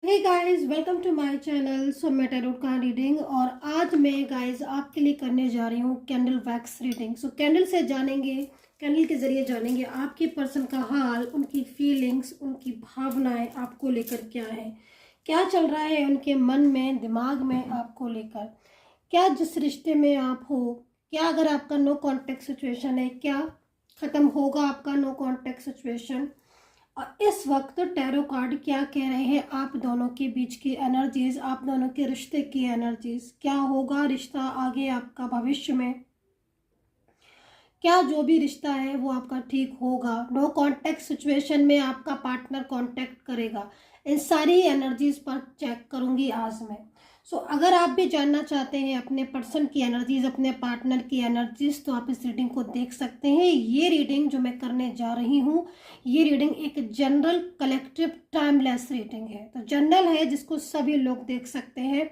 Hey guys, welcome to my channel. So मैं tarot card reading और आज मैं गाइस आपके लिए करने जा रही हूँ कैंडल वैक्स रीडिंग। सो कैंडल से जानेंगे, कैंडल के जरिए जानेंगे आपकी पर्सन का हाल, उनकी फीलिंग्स, उनकी भावनाएं आपको लेकर क्या है, क्या चल रहा है उनके मन में, दिमाग में आपको लेकर, क्या जिस रिश्ते में आप हो, क्या अगर आपका नो कॉन्टेक्ट सिचुएशन है, क्या खत्म होगा आपका नो कॉन्टेक्ट सिचुएशन। और इस वक्त टैरो कार्ड क्या कह रहे हैं आप दोनों के बीच की एनर्जीज, आप दोनों के रिश्ते की एनर्जीज, क्या होगा रिश्ता आगे आपका भविष्य में, क्या जो भी रिश्ता है वो आपका ठीक होगा, नो कांटेक्ट सिचुएशन में आपका पार्टनर कांटेक्ट करेगा। इन सारी एनर्जीज पर चेक करूंगी आज मैं। अगर आप भी जानना चाहते हैं अपने पर्सन की एनर्जीज, अपने पार्टनर की एनर्जीज, तो आप इस रीडिंग को देख सकते हैं। ये रीडिंग जो मैं करने जा रही हूँ, ये रीडिंग एक जनरल कलेक्टिव टाइमलेस रीडिंग है। तो जनरल है, जिसको सभी लोग देख सकते हैं,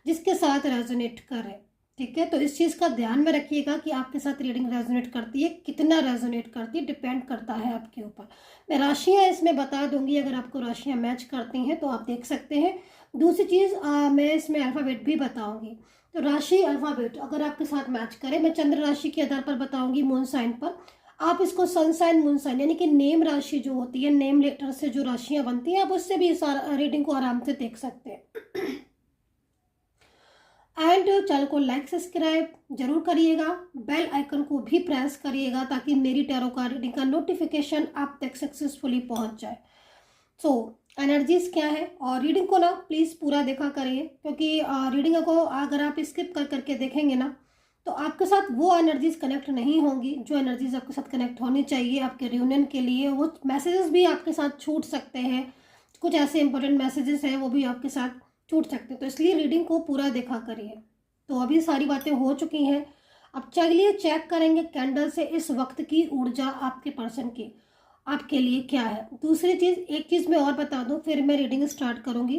जिसके साथ रेजोनेट करे। ठीक है, तो इस चीज़ का ध्यान में रखिएगा कि आपके साथ रीडिंग रेजोनेट करती है, कितना रेजोनेट करती है, डिपेंड करता है आपके ऊपर। मैं राशियां इसमें बता दूंगी, अगर आपको राशियां मैच करती हैं तो आप देख सकते हैं। दूसरी चीज़ मैं इसमें अल्फ़ाबेट भी बताऊंगी। तो राशि अल्फ़ाबेट अगर आपके साथ मैच करे, मैं चंद्र राशि के आधार पर बताऊंगी, मून साइन पर। आप इसको सन साइन, मून साइन, यानी कि नेम राशि जो होती है, नेम लेटर से जो राशियां बनती हैं, आप उससे भी इस रीडिंग को आराम से देख सकते हैं। एंड चैनल को लाइक सब्सक्राइब जरूर करिएगा, बेल आइकन को भी प्रेस करिएगा ताकि मेरी टैरो कार्ड रीडिंग का नोटिफिकेशन आप तक सक्सेसफुली पहुंच जाए। सो एनर्जीज क्या है, और रीडिंग को ना प्लीज़ पूरा देखा करिए, क्योंकि रीडिंग को अगर आप स्किप कर करके देखेंगे ना तो आपके साथ वो एनर्जीज कनेक्ट नहीं होंगी जो एनर्जीज आपके साथ कनेक्ट होनी चाहिए आपके रियूनियन के लिए। वो मैसेजेस भी आपके साथ छूट सकते हैं, कुछ ऐसे इंपॉर्टेंट मैसेजेस हैं वो भी आपके साथ छूट सकते हैं। तो इसलिए रीडिंग को पूरा देखा करिए। तो अभी सारी बातें हो चुकी हैं, अब चलिए चेक करेंगे कैंडल से इस वक्त की ऊर्जा आपके पर्सन की आपके लिए क्या है। दूसरी चीज़, एक चीज़ मैं और बता दूं, फिर मैं रीडिंग स्टार्ट करूंगी।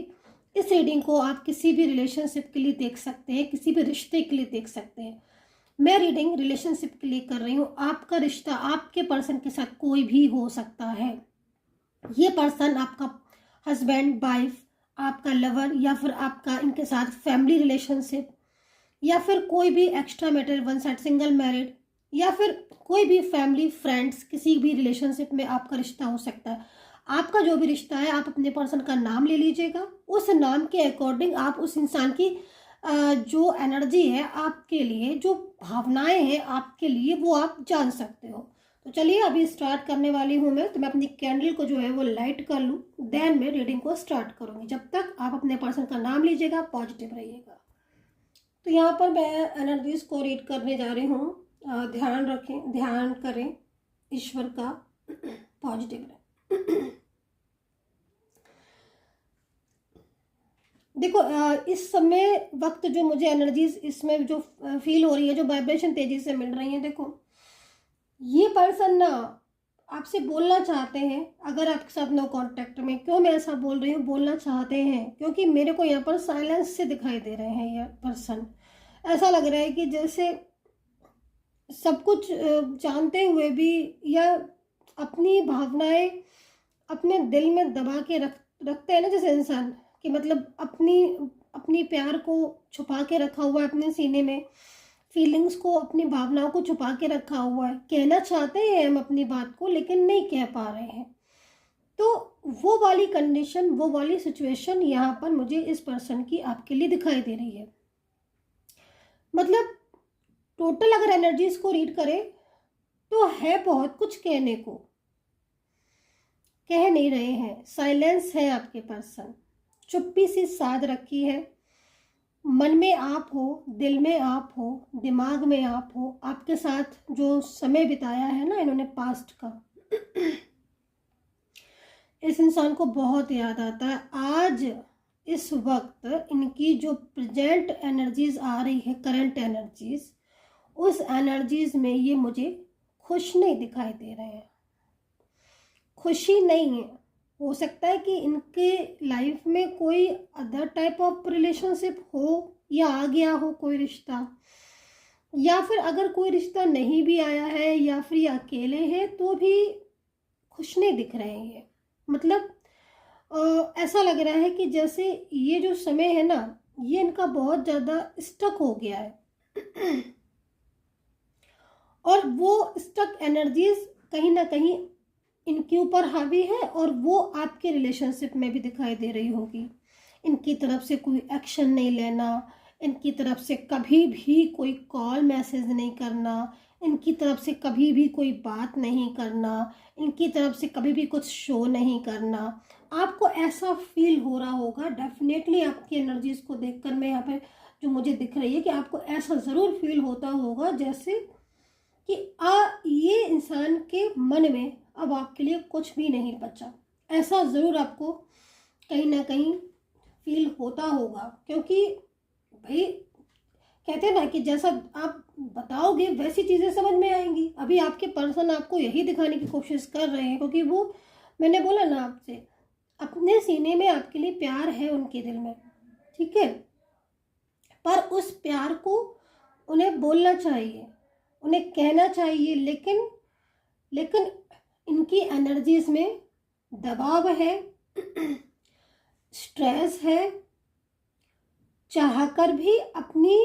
इस रीडिंग को आप किसी भी रिलेशनशिप के लिए देख सकते हैं, किसी भी रिश्ते के लिए देख सकते हैं। मैं रीडिंग रिलेशनशिप के लिए कर रही हूँ। आपका रिश्ता आपके पर्सन के साथ कोई भी हो सकता है। ये पर्सन आपका हस्बैंड, वाइफ, आपका लवर, या फिर आपका इनके साथ फैमिली रिलेशनशिप, या फिर कोई भी extra married, one side single married, या फिर कोई भी फैमिली फ्रेंड्स, किसी भी रिलेशनशिप में आपका रिश्ता हो सकता है। आपका जो भी रिश्ता है, आप अपने पर्सन का नाम ले लीजिएगा, उस नाम के अकॉर्डिंग आप उस इंसान की जो एनर्जी है आपके लिए, जो भावनाएं हैं आपके लिए, वो आप जान सकते हो। तो चलिए अभी स्टार्ट करने वाली हूँ मैं। तो मैं अपनी कैंडल को जो है वो लाइट कर लूँ, देन मैं रीडिंग को स्टार्ट करूँगी। जब तक आप अपने पर्सन का नाम लीजिएगा, पॉजिटिव रहिएगा। तो यहाँ पर मैं एनर्जीज को रीड करने जा रही हूँ। ध्यान रखें, ध्यान करें ईश्वर का, पॉजिटिव रहे। देखो, इस समय वक्त जो मुझे एनर्जीज इसमें जो फील हो रही है, जो वाइब्रेशन तेजी से मिल रही है, देखो ये पर्सन ना आपसे बोलना चाहते हैं। अगर आपके साथ नो कांटेक्ट में, क्यों मैं ऐसा बोल रही हूँ, बोलना चाहते हैं क्योंकि मेरे को यहाँ पर साइलेंस से दिखाई दे रहे हैं। ये पर्सन ऐसा लग रहा है कि जैसे सब कुछ जानते हुए भी, या अपनी भावनाएं अपने दिल में दबा के रखते हैं ना, जैसे इंसान कि मतलब अपनी अपनी प्यार को छुपा के रखा हुआ है अपने सीने में, फीलिंग्स को, अपनी भावनाओं को छुपा के रखा हुआ है। कहना चाहते हैं हम अपनी बात को, लेकिन नहीं कह पा रहे हैं। तो वो वाली कंडीशन, वो वाली सिचुएशन यहाँ पर मुझे इस पर्सन की आपके लिए दिखाई दे रही है। मतलब टोटल अगर एनर्जीज को रीड करें तो है बहुत कुछ कहने को, कह नहीं रहे हैं, साइलेंस है। आपके पर्सन चुप्पी सी साध रखी है। मन में आप हो, दिल में आप हो, दिमाग में आप हो। आपके साथ जो समय बिताया है ना इन्होंने पास्ट का, इस इंसान को बहुत याद आता है। आज इस वक्त इनकी जो प्रेजेंट एनर्जीज आ रही है, करंट एनर्जीज, उस एनर्जीज में ये मुझे खुश नहीं दिखाई दे रहे हैं, खुशी नहीं है। हो सकता है कि इनके लाइफ में कोई अदर टाइप ऑफ रिलेशनशिप हो, या आ गया हो कोई रिश्ता, या फिर अगर कोई रिश्ता नहीं भी आया है, या फिर ये अकेले हैं तो भी खुश नहीं दिख रहे हैं। मतलब ऐसा लग रहा है कि जैसे ये जो समय है ना, ये इनका बहुत ज़्यादा स्टक हो गया है और वो स्टक एनर्जीज कहीं ना कहीं इनके ऊपर हावी है और वो आपके रिलेशनशिप में भी दिखाई दे रही होगी। इनकी तरफ से कोई एक्शन नहीं लेना, इनकी तरफ से कभी भी कोई कॉल मैसेज नहीं करना, इनकी तरफ से कभी भी कोई बात नहीं करना, इनकी तरफ से कभी भी कुछ शो नहीं करना। आपको ऐसा फील हो रहा होगा डेफिनेटली, आपकी एनर्जीज को देखकर मैं यहाँ पे जो मुझे दिख रही है कि आपको ऐसा ज़रूर फील होता होगा जैसे कि ये इंसान के मन में अब आपके लिए कुछ भी नहीं बचा। ऐसा ज़रूर आपको कहीं ना कहीं फील होता होगा, क्योंकि भाई कहते हैं ना कि जैसा आप बताओगे वैसी चीज़ें समझ में आएंगी। अभी आपके पर्सन आपको यही दिखाने की कोशिश कर रहे हैं, क्योंकि वो, मैंने बोला ना आपसे, अपने सीने में आपके लिए प्यार है उनके दिल में, ठीक है, पर उस प्यार को उन्हें बोलना चाहिए, उन्हें कहना चाहिए, लेकिन इनकी एनर्जीज में दबाव है, स्ट्रेस है, चाहकर भी अपनी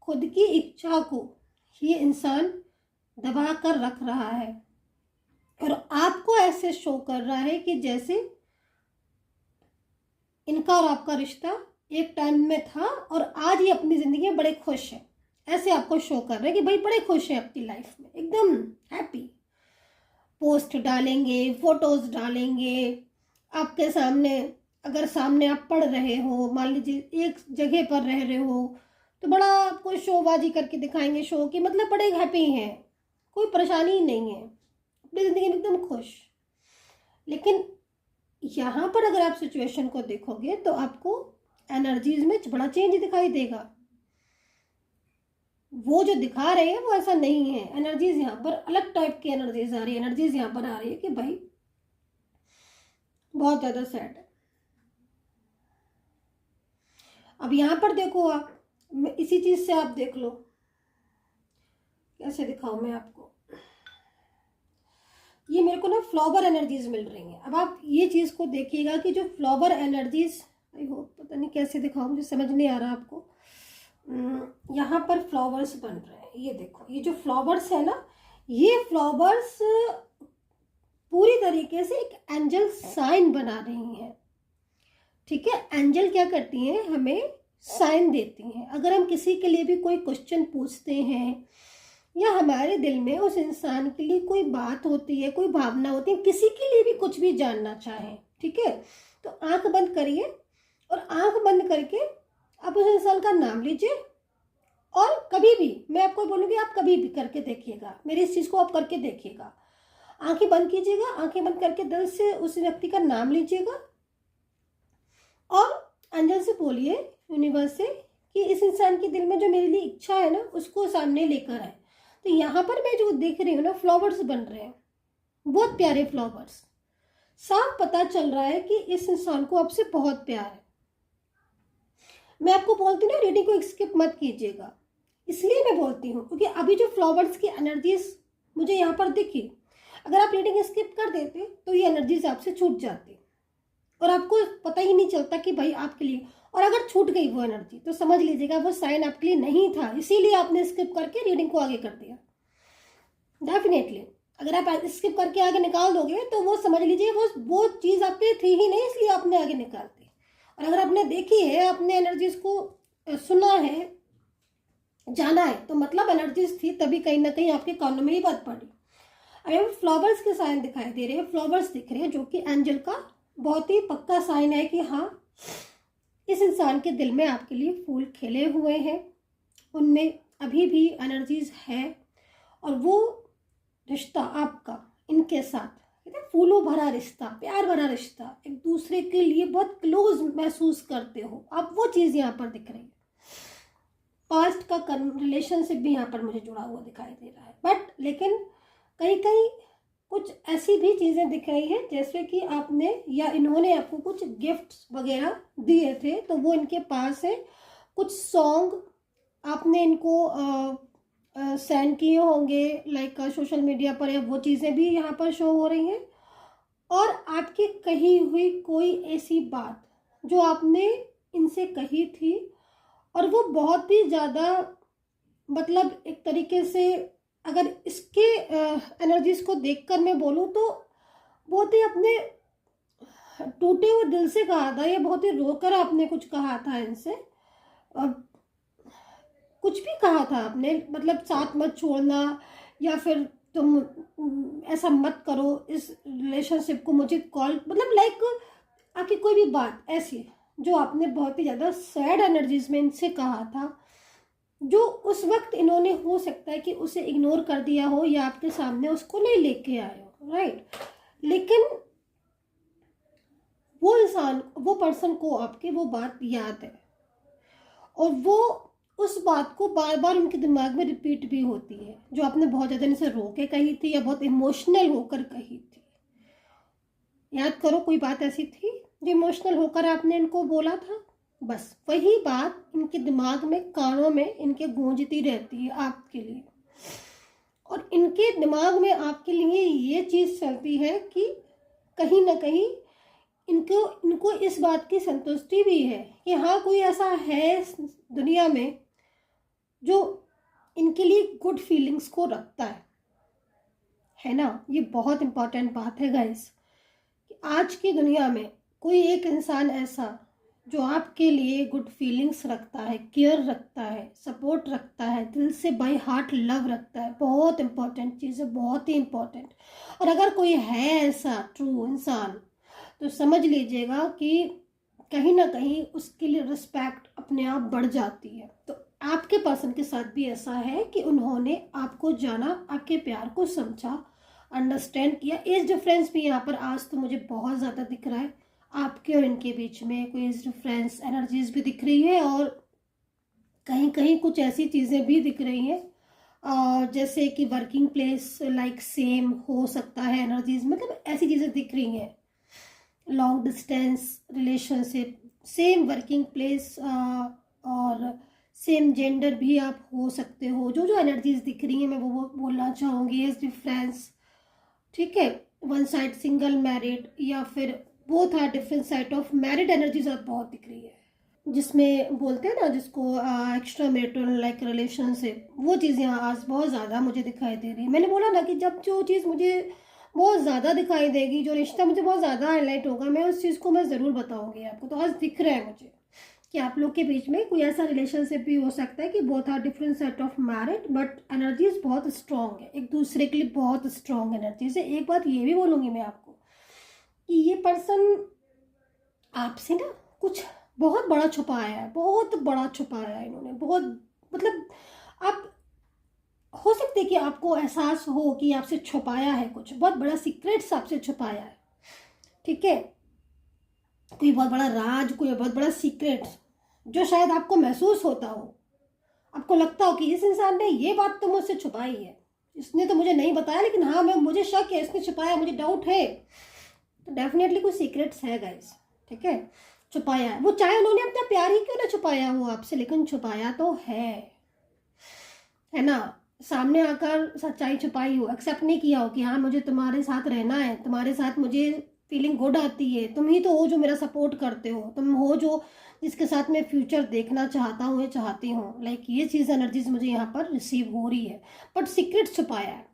खुद की इच्छा को ये इंसान दबा कर रख रहा है और आपको ऐसे शो कर रहा है कि जैसे इनका और आपका रिश्ता एक टाइम में था और आज ये अपनी ज़िंदगी में बड़े खुश हैं। ऐसे आपको शो कर रहे हैं कि भाई बड़े खुश हैं अपनी लाइफ में, एकदम हैप्पी। पोस्ट डालेंगे, फोटोज़ डालेंगे आपके सामने। अगर सामने आप पढ़ रहे हो, मान लीजिए एक जगह पर रह रहे हो, तो बड़ा आपको शोबाजी करके दिखाएंगे, शो की मतलब बड़े हैप्पी हैं, कोई परेशानी ही नहीं है, अपनी ज़िंदगी में एकदम खुश। लेकिन यहाँ पर अगर आप सिचुएशन को देखोगे तो आपको एनर्जीज में बड़ा चेंज दिखाई देगा। वो जो दिखा रहे हैं वो ऐसा नहीं है। एनर्जीज यहाँ पर अलग टाइप की एनर्जीज आ रही है। एनर्जीज यहाँ पर आ रही है कि भाई बहुत ज़्यादा सैड है। अब यहाँ पर देखो आप, इसी चीज़ से आप देख लो, कैसे दिखाऊं मैं आपको। ये मेरे को ना फ्लावर एनर्जीज मिल रही हैं। अब आप ये चीज़ को देखिएगा कि जो फ्लावर एनर्जीज, आई होप, पता नहीं कैसे दिखाऊं, मुझे समझ नहीं आ रहा आपको। यहाँ पर फ्लावर्स बन रहे हैं, ये देखो, ये जो फ्लावर्स है ना, ये फ्लावर्स पूरी तरीके से एक एंजल साइन बना रही हैं, ठीक है। एंजल क्या करती हैं, हमें साइन देती हैं। अगर हम किसी के लिए भी कोई क्वेश्चन पूछते हैं या हमारे दिल में उस इंसान के लिए कोई बात होती है, कोई भावना होती है, किसी के लिए भी कुछ भी जानना चाहें, ठीक है, तो आंख बंद करिए और आंख बंद करके आप उस इंसान का नाम लीजिए और कभी भी, मैं आपको बोलूँगी आप कभी भी करके देखिएगा, मेरी इस चीज़ को आप करके देखिएगा। आंखें बंद कीजिएगा, आंखें बंद करके दिल से उस व्यक्ति का नाम लीजिएगा और अंदर से बोलिए यूनिवर्स से कि इस इंसान के दिल में जो मेरे लिए इच्छा है ना, उसको सामने लेकर आए। तो यहाँ पर मैं जो देख रही हूँ ना, फ्लावर्स बन रहे हैं, बहुत प्यारे फ्लावर्स। साफ पता चल रहा है कि इस इंसान को आपसे बहुत प्यार है। मैं आपको बोलती हूँ ना, रीडिंग को स्किप मत कीजिएगा, इसलिए मैं बोलती हूँ क्योंकि अभी जो फ्लावर्स की एनर्जीज मुझे यहाँ पर दिखी, अगर आप रीडिंग स्किप कर देते तो ये एनर्जीज आपसे छूट जाती और आपको पता ही नहीं चलता कि भाई आपके लिए, और अगर छूट गई वो एनर्जी तो समझ लीजिएगा वो साइन आपके लिए नहीं था, इसीलिए आपने स्किप करके रीडिंग को आगे कर दिया। डेफिनेटली अगर आप स्किप करके आगे निकाल दोगे तो वो समझ लीजिए वो चीज़ आपके लिए थी ही नहीं, इसलिए आपने आगे निकाल दी। और अगर आपने देखी है, अपने एनर्जीज को सुना है, जाना है, तो मतलब एनर्जीज थी, तभी कहीं ना कहीं आपके कानों में ही बात पड़ी। अगर फ्लावर्स के साइन दिखाई दे रहे हैं, फ्लावर्स दिख रहे हैं, जो कि एंजल का बहुत ही पक्का साइन है कि हाँ, इस इंसान के दिल में आपके लिए फूल खिले हुए हैं, उनमें अभी भी एनर्जीज है और वो रिश्ता आपका इनके साथ फूलों भरा रिश्ता, प्यार भरा रिश्ता, एक दूसरे के लिए बहुत क्लोज महसूस करते हो आप, वो चीज़ यहाँ पर दिख रही है। पास्ट का रिलेशनशिप भी यहाँ पर मुझे जुड़ा हुआ दिखाई दे रहा है, बट लेकिन कहीं कहीं कुछ ऐसी भी चीज़ें दिख रही हैं जैसे कि आपने या इन्होंने आपको कुछ गिफ्ट्स वगैरह दिए थे, तो वो इनके पास है। कुछ सॉन्ग आपने इनको सेंड किए होंगे लाइक सोशल मीडिया पर, या वो चीज़ें भी यहाँ पर शो हो रही हैं। और आपकी कही हुई कोई ऐसी बात जो आपने इनसे कही थी और वो बहुत ही ज़्यादा, मतलब एक तरीके से अगर इसके एनर्जीज को देखकर मैं बोलूँ तो बहुत ही अपने टूटे हुए दिल से कहा था, या बहुत ही रोकर आपने कुछ कहा था इनसे, और कुछ भी कहा था आपने, मतलब साथ मत छोड़ना, या फिर तुम ऐसा मत करो, इस रिलेशनशिप को मुझे कॉल, मतलब लाइक आपकी कोई भी बात ऐसी जो आपने बहुत ही ज़्यादा सैड एनर्जीज में इनसे कहा था, जो उस वक्त इन्होंने हो सकता है कि उसे इग्नोर कर दिया हो या आपके सामने उसको नहीं लेके आए हो, राइट। लेकिन वो इंसान, वो पर्सन को आपकी वो बात याद है और वो उस बात को बार बार उनके दिमाग में रिपीट भी होती है, जो आपने बहुत ज़्यादा इनसे रो के कही थी या बहुत इमोशनल होकर कही थी। याद करो, कोई बात ऐसी थी जो इमोशनल होकर आपने इनको बोला था, बस वही बात इनके दिमाग में, कानों में इनके गूंजती रहती है आपके लिए, और इनके दिमाग में आपके लिए ये चीज़ चलती है कि कहीं ना कहीं इनको इस बात की संतुष्टि भी है कि हाँ, कोई ऐसा है दुनिया में जो इनके लिए गुड फीलिंग्स को रखता है ना। ये बहुत इंपॉर्टेंट बात है गाइस, कि आज की दुनिया में कोई एक इंसान ऐसा जो आपके लिए गुड फीलिंग्स रखता है, केयर रखता है, सपोर्ट रखता है, दिल से बाय हार्ट लव रखता है, बहुत इंपॉर्टेंट चीज़ है, बहुत ही इंपॉर्टेंट। और अगर कोई है ऐसा ट्रू इंसान, तो समझ लीजिएगा कि कहीं ना कहीं उसके लिए रिस्पेक्ट अपने आप बढ़ जाती है। तो आपके पर्सन के साथ भी ऐसा है कि उन्होंने आपको जाना, आपके प्यार को समझा, अंडरस्टैंड किया। एज डिफरेंस भी यहाँ पर आज तो मुझे बहुत ज़्यादा दिख रहा है, आपके और इनके बीच में कोई एज डिफरेंस एनर्जीज भी दिख रही है, और कहीं कहीं कुछ ऐसी चीज़ें भी दिख रही हैं जैसे कि वर्किंग प्लेस लाइक सेम हो सकता है एनर्जीज, मतलब ऐसी चीज़ें दिख रही हैं। Long distance relationship, same working place और सेम जेंडर भी आप हो सकते हो। जो जो एनर्जीज दिख रही हैं मैं वो बोलना चाहूँगी। एज डिफरेंस, ठीक है, वन साइड सिंगल मैरिड, या फिर both are different side of married energies आप बहुत दिख रही है, जिसमें बोलते हैं ना जिसको एक्स्ट्रा मैरिटल लाइक रिलेशनशिप, वो चीज़ यहाँ आज बहुत ज़्यादा मुझे दिखाई दे रही है। मैंने बोला ना कि जब जो चीज़ मुझे बहुत ज़्यादा दिखाई देगी, जो रिश्ता मुझे बहुत ज़्यादा हाईलाइट होगा, मैं उस चीज़ को मैं ज़रूर बताऊंगी आपको। तो आज दिख रहा है मुझे कि आप लोग के बीच में कोई ऐसा रिलेशनशिप भी हो सकता है कि both are different set of married, but energies बहुत स्ट्रॉन्ग है, एक दूसरे के लिए बहुत स्ट्रॉन्ग एनर्जीज है। एक बात ये भी बोलूँगी मैं आपको कि ये पर्सन आपसे ना कुछ बहुत बड़ा छुपाया है, बहुत बड़ा छुपाया है इन्होंने, बहुत, मतलब आप हो सकते कि आपको एहसास हो कि आपसे छुपाया है, कुछ बहुत बड़ा सीक्रेट्स आपसे छुपाया है, ठीक है, कोई बहुत बड़ा राज, कोई बहुत बड़ा सीक्रेट जो शायद आपको महसूस होता हो, आपको लगता हो कि इस इंसान ने ये बात तो मुझसे छुपाई है, इसने तो मुझे नहीं बताया, लेकिन हाँ मुझे शक है इसने छुपाया, मुझे डाउट है। तो डेफिनेटली कोई सीक्रेट्स है गाइस, ठीक है, छुपाया है वो, चाहे उन्होंने अपना प्यार ही क्यों ना छुपाया हो आपसे, लेकिन छुपाया तो है ना। सामने आकर सच्चाई छुपाई हो, एक्सेप्ट नहीं किया हो कि हाँ मुझे तुम्हारे साथ रहना है, तुम्हारे साथ मुझे फीलिंग गुड आती है, तुम ही तो हो जो मेरा सपोर्ट करते हो, तुम हो जो जिसके साथ मैं फ्यूचर देखना चाहता हूँ या चाहती हूँ, लाइक ये चीज़ एनर्जीज मुझे यहाँ पर रिसीव हो रही है। बट सीक्रेट छुपाया है,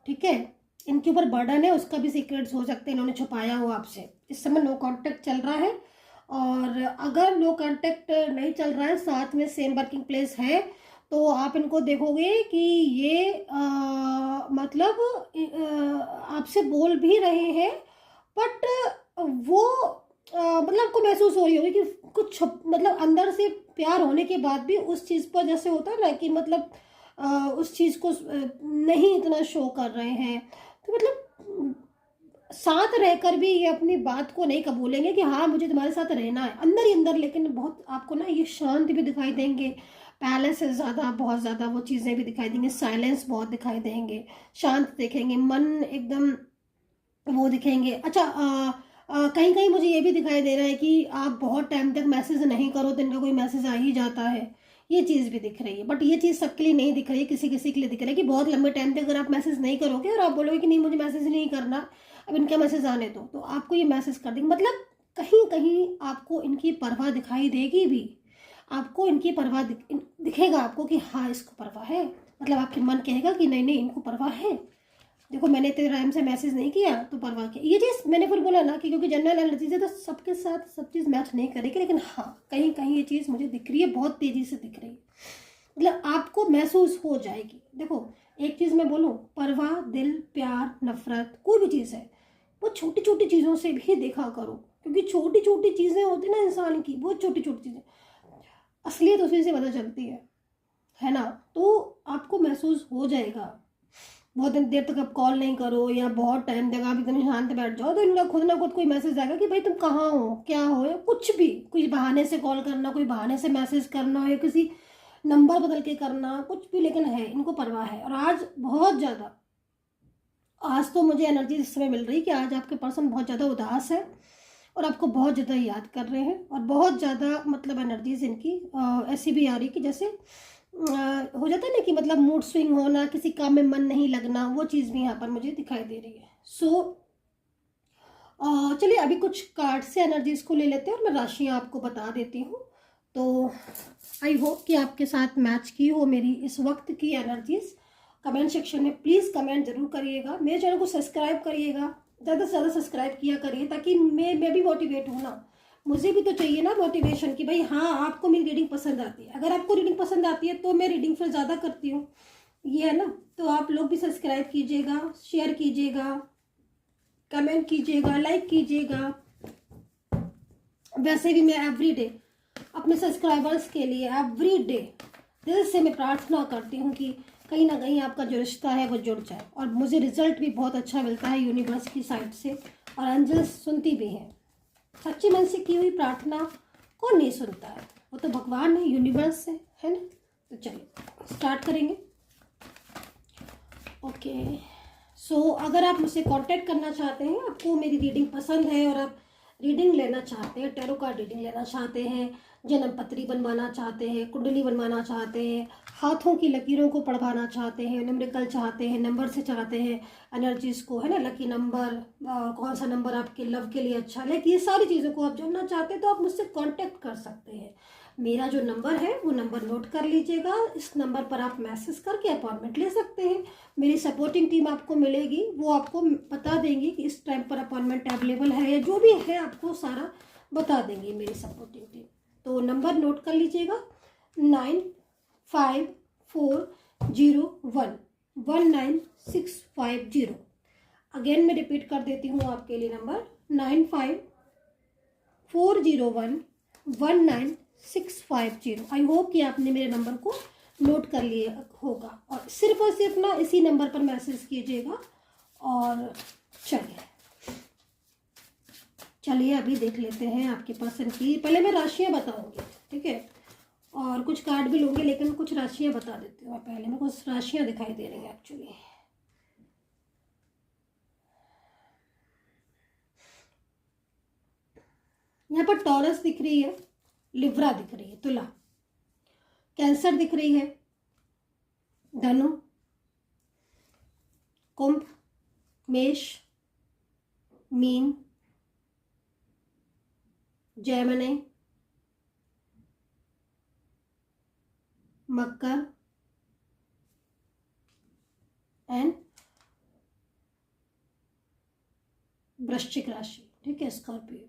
ठीक है, इनके ऊपर बर्डन है, उसका भी सीक्रेट्स हो सकते हैं इन्होंने छुपाया हो आपसे। इस समय नो कांटेक्ट चल रहा है, और अगर नो कांटेक्ट नहीं चल रहा है, साथ में सेम वर्किंग प्लेस है, तो आप इनको देखोगे कि ये मतलब आपसे बोल भी रहे हैं, बट वो मतलब आपको महसूस हो रही होगी कि कुछ मतलब अंदर से प्यार होने के बाद भी उस चीज़ पर जैसे होता है ना कि मतलब उस चीज़ को नहीं इतना शो कर रहे हैं। तो मतलब साथ रहकर भी ये अपनी बात को नहीं कबूलेंगे कि हाँ मुझे तुम्हारे साथ रहना है, अंदर ही अंदर, लेकिन बहुत आपको ना ये शांति भी दिखाई देंगे, पैलेस से ज़्यादा बहुत ज़्यादा वो चीज़ें भी दिखाई देंगे, साइलेंस बहुत दिखाई देंगे, शांत देखेंगे, मन एकदम वो दिखेंगे। अच्छा कहीं कहीं मुझे ये भी दिखाई दे रहा है कि आप बहुत टाइम तक मैसेज नहीं करो तो इनका कोई मैसेज आ ही जाता है, ये चीज़ भी दिख रही है। बट ये चीज़ सबके लिए नहीं दिख रही है, किसी किसी के लिए दिख रही है कि बहुत लंबे टाइम तक अगर आप मैसेज नहीं करोगे और आप बोलोगे कि नहीं मुझे मैसेज नहीं करना, अब इनका मैसेज आने दो, तो आपको ये मैसेज कर देंगे। मतलब कहीं कहीं आपको इनकी परवाह दिखाई देगी भी, आपको इनकी परवाह दिखेगा आपको कि हाँ इसको परवाह है। मतलब आपके मन कहेगा कि नहीं नहीं इनको परवाह है, देखो मैंने इतने टाइम से मैसेज नहीं किया तो परवाह किया। ये चीज़ मैंने फिर बोला ना कि क्योंकि जनरल एनर्जी से तो सबके साथ सब चीज़ मैच नहीं करेगी, लेकिन हाँ कहीं कहीं ये चीज़ मुझे दिख रही है, बहुत तेज़ी से दिख रही है। मतलब आपको महसूस हो जाएगी। देखो एक चीज़ मैं बोलूँ, परवाह, दिल, प्यार, नफरत, कोई भी चीज़ है वो छोटी छोटी चीज़ों से भी देखा करो, क्योंकि छोटी छोटी चीज़ें होती ना इंसान की, बहुत छोटी छोटी चीज़ें, असलियत उसी से पता चलती है ना। तो आपको महसूस हो जाएगा। बहुत देर तक आप कॉल नहीं करो या बहुत टाइम तक आप एकदम शांत बैठ जाओ तो इनका खुद ना खुद कोई मैसेज आएगा कि भाई तुम कहाँ हो, क्या हो, या कुछ भी, कोई बहाने से कॉल करना, कोई बहाने से मैसेज करना, या किसी नंबर बदल के करना, कुछ भी, लेकिन है इनको परवाह है। और आज बहुत ज़्यादा, आज तो मुझे एनर्जी इस समय मिल रही है कि आज आपके पर्सन बहुत ज़्यादा उदास है और आपको बहुत ज़्यादा याद कर रहे हैं, और बहुत ज़्यादा मतलब एनर्जीज इनकी ऐसी भी आ रही कि जैसे हो जाता है ना कि मतलब मूड स्विंग होना, किसी काम में मन नहीं लगना, वो चीज़ भी यहाँ पर मुझे दिखाई दे रही है। चलिए अभी कुछ कार्ड से एनर्जीज को ले लेते हैं और मैं राशियाँ आपको बता देती हूँ। तो आई होप कि आपके साथ मैच की हो मेरी इस वक्त की एनर्जीज। कमेंट सेक्शन में प्लीज़ कमेंट जरूर करिएगा, मेरे चैनल को सब्सक्राइब करिएगा, ज़्यादा से ज़्यादा सब्सक्राइब किया करिए ताकि मैं भी मोटिवेट हूँ ना, मुझे भी तो चाहिए ना मोटिवेशन कि भाई हाँ आपको मेरी रीडिंग पसंद आती है। अगर आपको रीडिंग पसंद आती है तो मैं रीडिंग फिर ज़्यादा करती हूँ, ये है ना। तो आप लोग भी सब्सक्राइब कीजिएगा, शेयर कीजिएगा, कमेंट कीजिएगा, लाइक कीजिएगा। वैसे भी मैं एवरी डे अपने सब्सक्राइबर्स के लिए एवरी डे दिल से मैं प्रार्थना करती हूँ कि कहीं ना कहीं आपका जो रिश्ता है वो जुड़ जाए, और मुझे रिजल्ट भी बहुत अच्छा मिलता है यूनिवर्स की साइड से, और एंजल्स सुनती भी हैं। सच्ची मन से की हुई प्रार्थना कौन नहीं सुनता है, वो तो भगवान है, यूनिवर्स है ना। तो चलिए स्टार्ट करेंगे। ओके सो अगर आप मुझसे कांटेक्ट करना चाहते हैं, आपको मेरी रीडिंग पसंद है और आप रीडिंग लेना चाहते हैं, टैरो कार्ड रीडिंग लेना चाहते हैं, जन्म पत्री बनवाना चाहते हैं, कुंडली बनवाना चाहते हैं, हाथों की लकीरों को पढ़वाना चाहते हैं, न्यूमेरिकल चाहते हैं, नंबर से चाहते हैं एनर्जीज को, है ना, लकी नंबर, कौन सा नंबर आपके लव के लिए अच्छा, लेकिन ये सारी चीज़ों को आप जानना चाहते हैं तो आप मुझसे कांटेक्ट कर सकते हैं। मेरा जो नंबर है वो नंबर नोट कर लीजिएगा, इस नंबर पर आप मैसेज करके अपॉइंटमेंट ले सकते हैं। मेरी सपोर्टिंग टीम आपको मिलेगी, वो आपको बता देंगी कि इस टाइम पर अपॉइंटमेंट अवेलेबल है, या जो भी है आपको सारा बता देंगी मेरी सपोर्टिंग टीम। तो नंबर नोट कर लीजिएगा 9540119650। अगेन मैं रिपीट कर देती हूँ आपके लिए नंबर 9540119650। आई होप कि आपने मेरे नंबर को नोट कर लिया होगा, और सिर्फ ना इसी नंबर पर मैसेज कीजिएगा। और चलिए अभी देख लेते हैं आपके पर्सन की। पहले मैं राशियां बताऊंगी, ठीक है, और कुछ कार्ड भी लूंगी, लेकिन कुछ राशियां बता देती हूँ। पहले मेरे को राशियां दिखाई दे रही हैं एक्चुअली। यहाँ पर टॉरस दिख रही है, लिब्रा दिख रही है, तुला, कैंसर दिख रही है, धनु, कुंभ, मेष, मीन, जेमिनी, मकर एंड वृश्चिक राशि, ठीक है, स्कॉर्पियो।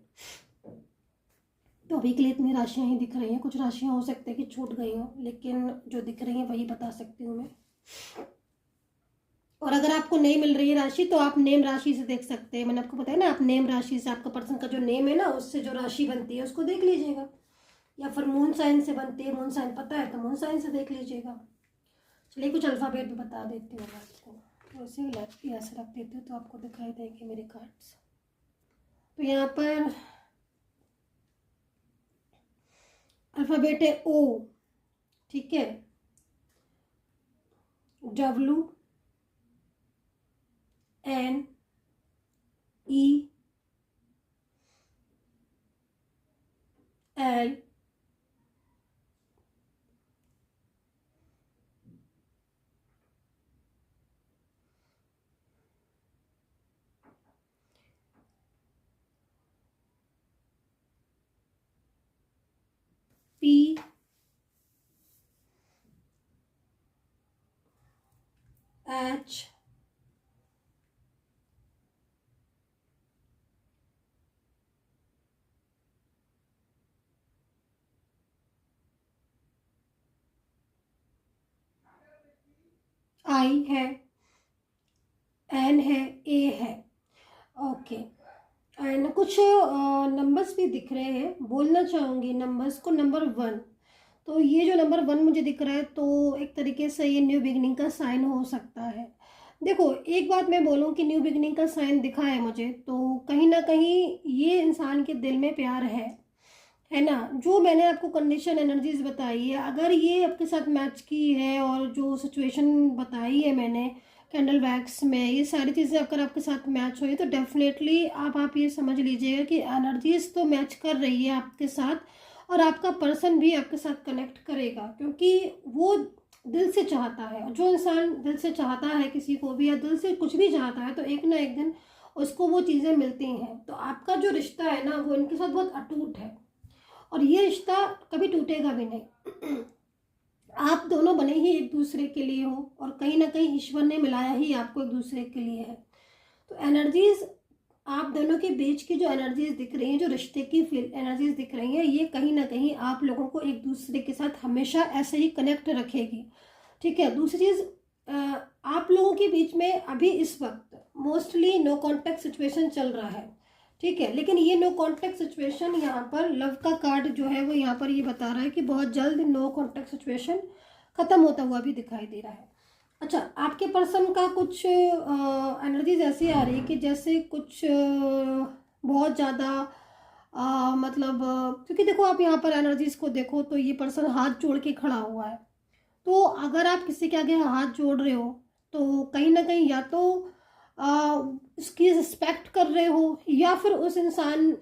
तो अभी के लिए इतनी राशियां ही दिख रही हैं, कुछ राशियां हो सकते हैं कि छूट गई हो, लेकिन जो दिख रही हैं वही बता सकती हूँ मैं। और अगर आपको नहीं मिल रही है राशि तो आप नेम राशि से देख सकते हैं। मैंने आपको बताया ना, आप नेम राशि से, आपका पर्सन का जो नेम है ना उससे जो राशि बनती है उसको देख लीजिएगा, या फिर मून साइन से बनती है, मून साइन पता है तो मून साइन से देख लीजिएगा। चलिए कुछ अल्फ़ाबेट भी बता देती हूँ आपको, वैसे ही ऐसे रख देती हूँ तो आपको दिखाई देंगे मेरे कार्ड्स। तो यहाँ पर अल्फ़ाबेट है ओ, ठीक है, W, N, E, L, P H I है, N है, A है। ओके, एंड कुछ नंबर्स भी दिख रहे हैं, बोलना चाहूँगी नंबर्स को। नंबर 1, तो ये जो नंबर 1 मुझे दिख रहा है, तो एक तरीके से ये न्यू बिगनिंग का साइन हो सकता है। देखो, एक बात मैं बोलूँ कि न्यू बिगनिंग का साइन दिखा है मुझे, तो कहीं ना कहीं ये इंसान के दिल में प्यार है ना। जो मैंने आपको कंडीशन एनर्जीज बताई है, अगर ये आपके साथ मैच की है और जो सिचुएशन बताई है मैंने कैंडल वैक्स में, ये सारी चीज़ें अगर आपके साथ मैच हुई तो डेफिनेटली आप ये समझ लीजिएगा कि एनर्जीज तो मैच कर रही है आपके साथ, और आपका पर्सन भी आपके साथ कनेक्ट करेगा, क्योंकि वो दिल से चाहता है। जो इंसान दिल से चाहता है किसी को भी, या दिल से कुछ भी चाहता है, तो एक ना एक दिन उसको वो चीज़ें मिलती हैं। तो आपका जो रिश्ता है ना, वो इनके साथ बहुत अटूट है, और ये रिश्ता कभी टूटेगा भी नहीं। आप दोनों बने ही एक दूसरे के लिए हो, और कहीं ना कहीं ईश्वर ने मिलाया ही आपको एक दूसरे के लिए है। तो एनर्जीज, आप दोनों के बीच की जो एनर्जीज दिख रही हैं, जो रिश्ते की फील एनर्जीज दिख रही हैं, ये कहीं ना कहीं आप लोगों को एक दूसरे के साथ हमेशा ऐसे ही कनेक्ट रखेगी। ठीक है। दूसरी चीज़, आप लोगों के बीच में अभी इस वक्त मोस्टली नो कॉन्टैक्ट सिचुएशन चल रहा है। ठीक है, लेकिन ये नो कॉन्टैक्ट सिचुएशन, यहाँ पर लव का कार्ड जो है वो यहाँ पर ये बता रहा है कि बहुत जल्द नो कॉन्टैक्ट सिचुएशन ख़त्म होता हुआ भी दिखाई दे रहा है। अच्छा, आपके पर्सन का कुछ एनर्जीज ऐसी आ रही है कि जैसे कुछ बहुत ज़्यादा मतलब क्योंकि देखो, आप यहाँ पर एनर्जीज को देखो तो ये पर्सन हाथ जोड़ के खड़ा हुआ है। तो अगर आप किसी के आगे हाथ जोड़ रहे हो, तो कहीं ना कहीं या तो उसकी रिस्पेक्ट कर रहे हो, या फिर उस इंसान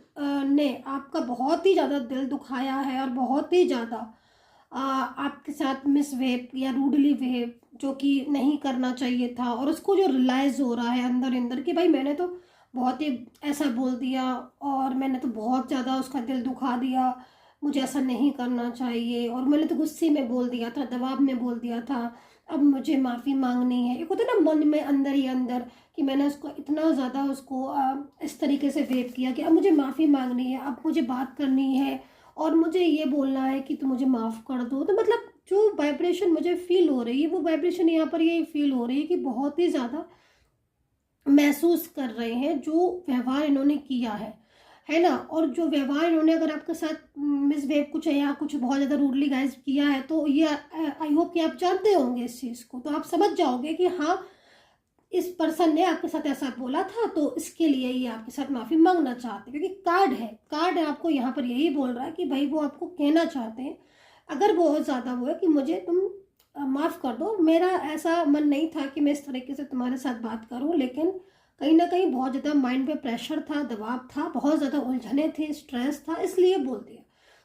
ने आपका बहुत ही ज़्यादा दिल दुखाया है, और बहुत ही ज़्यादा आपके साथ मिसबिहेव या रूडली बिहेव जो कि नहीं करना चाहिए था, और उसको जो रियलाइज़ हो रहा है अंदर अंदर कि भाई मैंने तो बहुत ही ऐसा बोल दिया, और मैंने तो बहुत ज़्यादा उसका दिल दुखा दिया, मुझे ऐसा नहीं करना चाहिए, और मैंने तो गुस्से में बोल दिया था, दबाव में बोल दिया था, अब मुझे माफ़ी मांगनी है। एक होता है ना मन में अंदर ही अंदर कि मैंने उसको इतना ज़्यादा उसको इस तरीके से वेव किया कि अब मुझे माफ़ी मांगनी है, अब मुझे बात करनी है, और मुझे ये बोलना है कि तुम मुझे माफ़ कर दो। तो मतलब जो वाइब्रेशन मुझे फील हो रही है, वो वाइब्रेशन यहाँ पर ये फील हो रही है कि बहुत ही ज़्यादा महसूस कर रहे हैं जो व्यवहार इन्होंने किया है ना। और जो व्यवहार इन्होंने अगर आपके साथ मिसबिहेव कुछ है या कुछ बहुत ज़्यादा रूडली गाइज किया है, तो ये आई होप कि आप जानते होंगे इस चीज़ को, तो आप समझ जाओगे कि हाँ, इस पर्सन ने आपके साथ ऐसा बोला था, तो इसके लिए ये आपके साथ माफ़ी मांगना चाहते हैं। क्योंकि कार्ड आपको यहाँ पर यही बोल रहा है कि भाई वो आपको कहना चाहते हैं, अगर बहुत ज़्यादा वो है कि मुझे तुम माफ़ कर दो, मेरा ऐसा मन नहीं था कि मैं इस तरीके से तुम्हारे साथ बात करूं, लेकिन कहीं ना कहीं बहुत ज़्यादा माइंड पे प्रेशर था, दबाव था, बहुत ज़्यादा उलझने थे, स्ट्रेस था, इसलिए बोल दिया।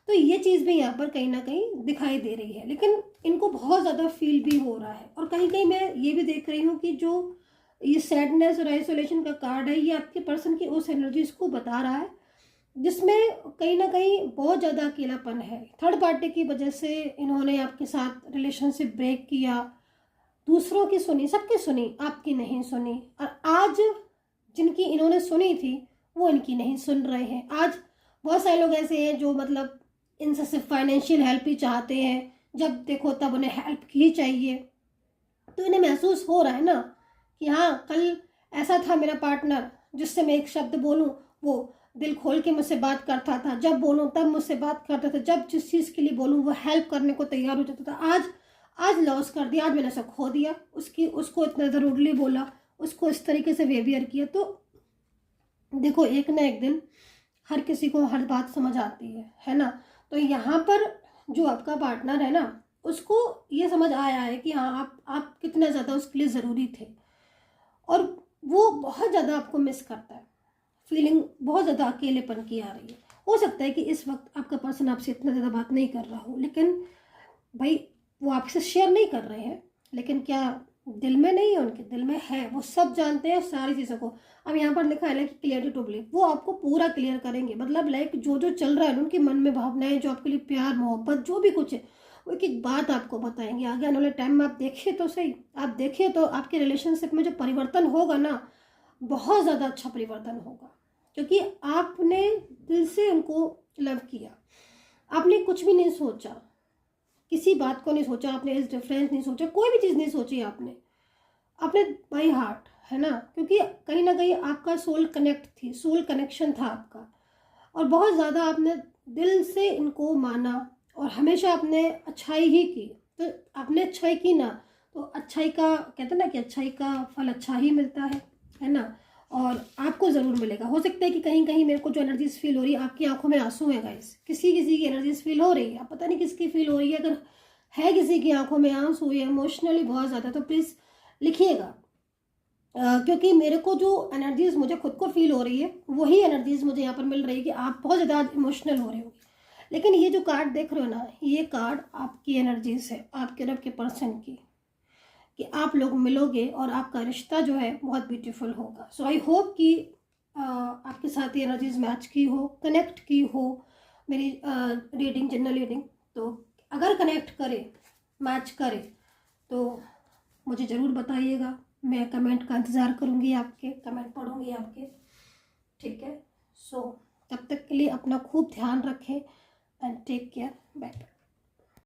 तो ये चीज़ भी यहाँ पर कहीं ना कहीं दिखाई दे रही है, लेकिन इनको बहुत ज़्यादा फील भी हो रहा है। और कहीं कहीं मैं ये भी देख रही हूँ कि जो ये सैडनेस और आइसोलेशन का कार्ड है, ये आपके पर्सन की उस एनर्जीज को बता रहा है जिसमें कहीं ना कहीं बहुत ज़्यादा अकेलापन है। थर्ड पार्टी की वजह से इन्होंने आपके साथ रिलेशनशिप ब्रेक किया, दूसरों की सुनी, सबकी सुनी, आपकी नहीं सुनी, और आज जिनकी इन्होंने सुनी थी वो इनकी नहीं सुन रहे हैं। आज बहुत सारे लोग ऐसे हैं जो मतलब इनसे सिर्फ फाइनेंशियल हेल्प ही चाहते हैं, जब देखो तब उन्हें हेल्प ही चाहिए। तो इन्हें महसूस हो रहा है ना कि हाँ, कल ऐसा था मेरा पार्टनर जिससे मैं एक शब्द बोलूँ वो दिल खोल के मुझसे बात करता था, जब बोलूँ तब मुझसे बात करता था, जब जिस चीज़ के लिए बोलूँ वो हेल्प करने को तैयार हो जाता था। आज लॉस कर दिया, आज मैंने सब खो दिया, उसको इतना ज़रूरली बोला, उसको इस तरीके से बिहेवियर किया। तो देखो, एक ना एक दिन हर किसी को हर बात समझ आती है ना। तो यहाँ पर जो आपका पार्टनर है ना, उसको ये समझ आया है कि हाँ, आप कितना ज़्यादा उसके लिए ज़रूरी थे, और वो बहुत ज़्यादा आपको मिस करता है। फीलिंग बहुत ज़्यादा अकेलेपन की आ रही है। हो सकता है कि इस वक्त आपका पर्सन आपसे इतना ज़्यादा बात नहीं कर रहा हो, लेकिन भाई वो आपसे शेयर नहीं कर रहे हैं, लेकिन क्या दिल में नहीं है, उनके दिल में है, वो सब जानते हैं सारी चीज़ों को। अब यहाँ पर लिखा है ना कि क्लियरिटी टू बिलीव, वो आपको पूरा क्लियर करेंगे। मतलब लाइक जो जो चल रहा है उनके मन में भावनाएं, जो आपके लिए प्यार मोहब्बत जो भी कुछ है, वो एक एक बात आपको बताएंगे। आगे आने वाले टाइम में आप देखिए तो सही, आप देखिए तो आपके रिलेशनशिप में जो परिवर्तन होगा ना, बहुत ज़्यादा अच्छा परिवर्तन होगा, क्योंकि आपने दिल से उनको लव किया। आपने कुछ भी नहीं सोचा, किसी बात को नहीं सोचा, आपने इस डिफरेंस नहीं सोचा, कोई भी चीज़ नहीं सोची आपने बाई हार्ट, है ना। क्योंकि कहीं ना कहीं आपका सोल कनेक्ट थी, सोल कनेक्शन था आपका, और बहुत ज़्यादा आपने दिल से इनको माना, और हमेशा आपने अच्छाई ही की। तो आपने अच्छाई की ना, तो अच्छाई का कहते हैं ना कि अच्छाई का फल अच्छा ही मिलता है ना। और आपको ज़रूर मिलेगा। हो सकता है कि कहीं कहीं मेरे को जो एनर्जीज फील हो रही है, आपकी आंखों में आंसू है गाइस, किसी किसी की एनर्जीज फील हो रही है, आप पता नहीं किसकी फील हो रही है। अगर है किसी की आंखों में आंसू है इमोशनली बहुत ज़्यादा, तो प्लीज़ लिखिएगा। क्योंकि मेरे को जो एनर्जीज मुझे खुद को फील हो रही है, वही एनर्जीज मुझे यहाँ पर मिल रही है कि आप बहुत ज़्यादा इमोशनल हो रहे हो। लेकिन ये जो कार्ड देख रहे हो ना, ये कार्ड आपकी एनर्जीज है, आपके और आपके पर्सन की, कि आप लोग मिलोगे और आपका रिश्ता जो है बहुत ब्यूटीफुल होगा। सो आई होप कि आपके साथ ये एनर्जीज मैच की हो, कनेक्ट की हो मेरी रीडिंग, जनरल रीडिंग। तो अगर कनेक्ट करे, मैच करे, तो मुझे ज़रूर बताइएगा। मैं कमेंट का इंतज़ार करूँगी, आपके कमेंट पढ़ूँगी आपके, ठीक है। सो तब तक के लिए अपना खूब ध्यान रखें and take care, bye bye.